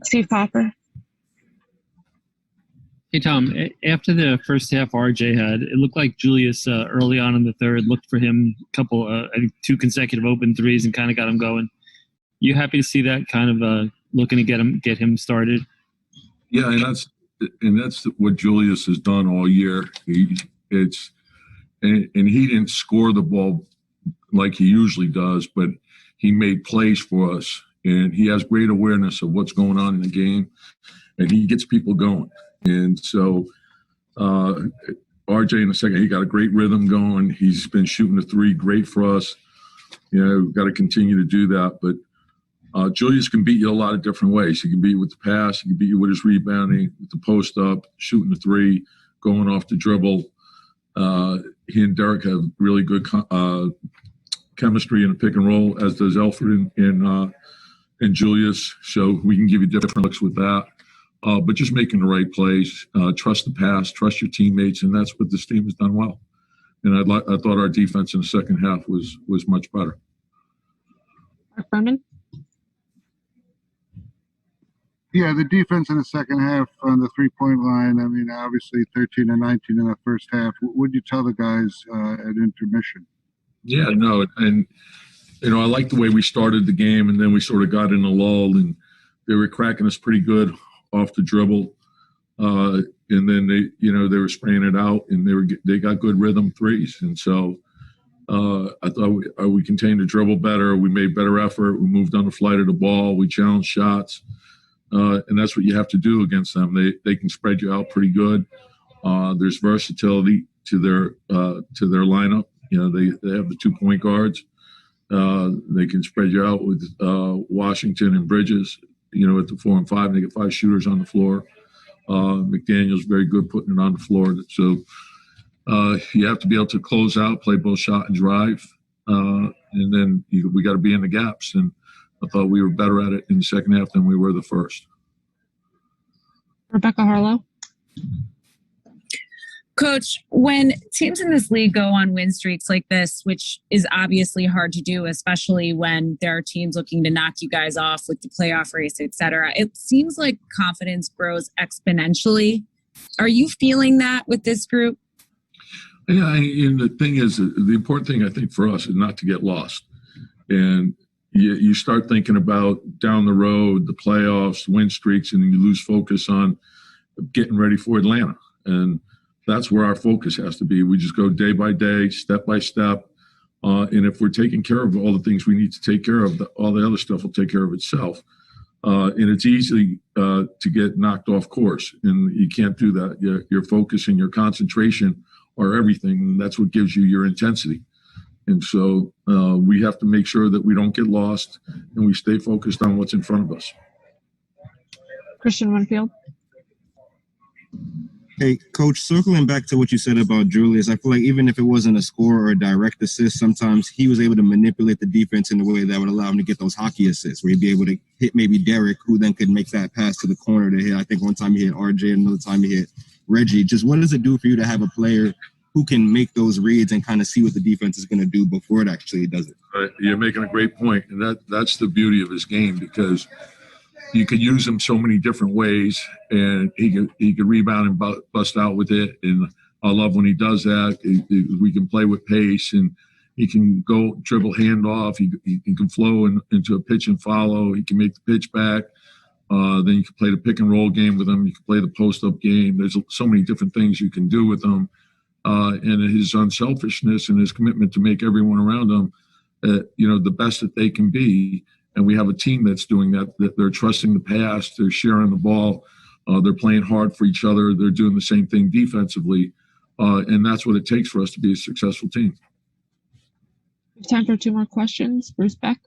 Steve Popper. Hey, Tom, after the first half RJ had, it looked like Julius early on in the third looked for him a couple, I think 2 consecutive open threes and kind of got him going. You happy to see that kind of looking to get him started? Yeah, and that's what Julius has done all year. He didn't score the ball like he usually does, but he made plays for us, and he has great awareness of what's going on in the game, and he gets people going. And so RJ in the second, he got a great rhythm going. He's been shooting the three great for us. You know, we've got to continue to do that. But Julius can beat you a lot of different ways. He can beat you with the pass. He can beat you with his rebounding, with the post up, shooting the three, going off the dribble. He and Derek have really good chemistry in the pick and roll, as does Elfrid and Julius. So we can give you different looks with that. But just making the right plays, trust the pass, trust your teammates, and that's what this team has done well. And I thought our defense in the second half was much better. Mark Berman? Yeah, the defense in the second half on the three-point line, I mean, obviously 13 and 19 in the first half. What would you tell the guys at intermission? Yeah, no, and, you know, I like the way we started the game, and then we sort of got in a lull, and they were cracking us pretty good off the dribble, and then they were spraying it out, and they got good rhythm threes, and so I thought we contained the dribble better, we made better effort, we moved on the flight of the ball, we challenged shots, and that's what you have to do against them. They can spread you out pretty good. There's versatility to their lineup. You know, they have the 2-point guards. They can spread you out with Washington and Bridges. You know, at the 4 and 5, they get 5 shooters on the floor. McDaniel's very good putting it on the floor. So you have to be able to close out, play both shot and drive, and then we got to be in the gaps. And I thought we were better at it in the second half than we were the first. Rebecca Harlow. Coach, when teams in this league go on win streaks like this, which is obviously hard to do, especially when there are teams looking to knock you guys off with the playoff race, et cetera, it seems like confidence grows exponentially. Are you feeling that with this group? Yeah, and the thing is, the important thing I think for us is not to get lost. And you start thinking about down the road, the playoffs, win streaks, and then you lose focus on getting ready for Atlanta. And that's where our focus has to be. We just go day by day, step by step. And if we're taking care of all the things we need to take care of, all the other stuff will take care of itself. And it's easy to get knocked off course, and you can't do that. Your focus and your concentration are everything, and that's what gives you your intensity. And so we have to make sure that we don't get lost and we stay focused on what's in front of us. Christian Winfield. Hey, Coach, circling back to what you said about Julius, I feel like even if it wasn't a score or a direct assist, sometimes he was able to manipulate the defense in a way that would allow him to get those hockey assists, where he'd be able to hit maybe Derek, who then could make that pass to the corner to hit. I think one time he hit RJ, another time he hit Reggie. Just what does it do for you to have a player who can make those reads and kind of see what the defense is going to do before it actually does it? You're making a great point, and that's the beauty of his game, because you could use him so many different ways, and he could rebound and bust out with it. And I love when he does that. We can play with pace, and he can go dribble handoff. He can flow into a pitch and follow. He can make the pitch back. Then you can play the pick and roll game with him. You can play the post up game. There's so many different things you can do with him. And his unselfishness and his commitment to make everyone around him, the best that they can be. And we have a team that's doing that they're trusting the pass, they're sharing the ball, they're playing hard for each other, they're doing the same thing defensively, and that's what it takes for us to be a successful team. Time for 2 more questions. Bruce Beck.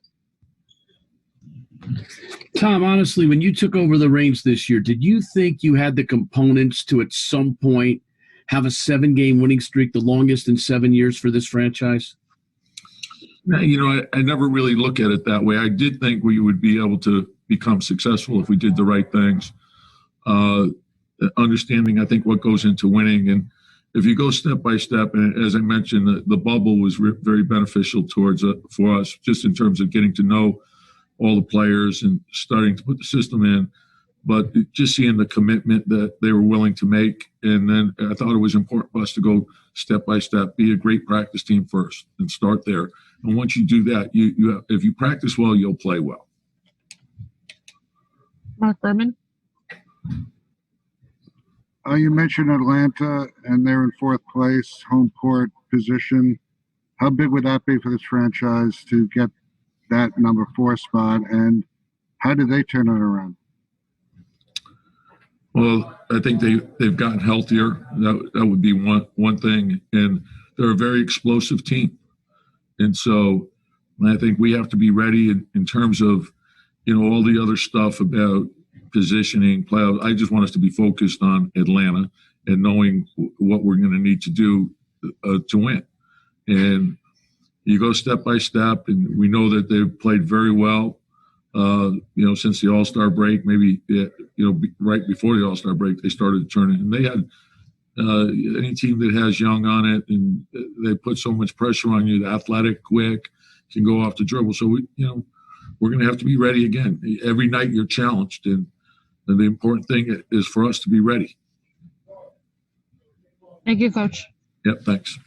Tom, honestly, when you took over the reins this year, did you think you had the components to at some point have a 7-game winning streak, the longest in 7 years for this franchise? I never really look at it that way. I did think we would be able to become successful if we did the right things. Understanding, I think, what goes into winning. And if you go step by step, and as I mentioned, the bubble was very beneficial for us, just in terms of getting to know all the players and starting to put the system in, but just seeing the commitment that they were willing to make. And then I thought it was important for us to go step by step, be a great practice team first and start there. And once you do that, if you practice well, you'll play well. Mark Berman. You mentioned Atlanta, and they're in fourth place, home court position. How big would that be for this franchise to get that number 4 spot, and how did they turn it around? Well, I think they've gotten healthier. That would be one thing, and they're a very explosive team. And so I think we have to be ready in terms of, all the other stuff about positioning, playoffs. I just want us to be focused on Atlanta and knowing what we're going to need to do to win. And you go step by step, and we know that they've played very well, since the All-Star break. Maybe, right before the All-Star break, they started turning. And they had any team that has Young on it, and they put so much pressure on you, the athletic, quick, can go off the dribble. So, we're going to have to be ready again. Every night you're challenged, and the important thing is for us to be ready. Thank you, Coach. Yep, thanks.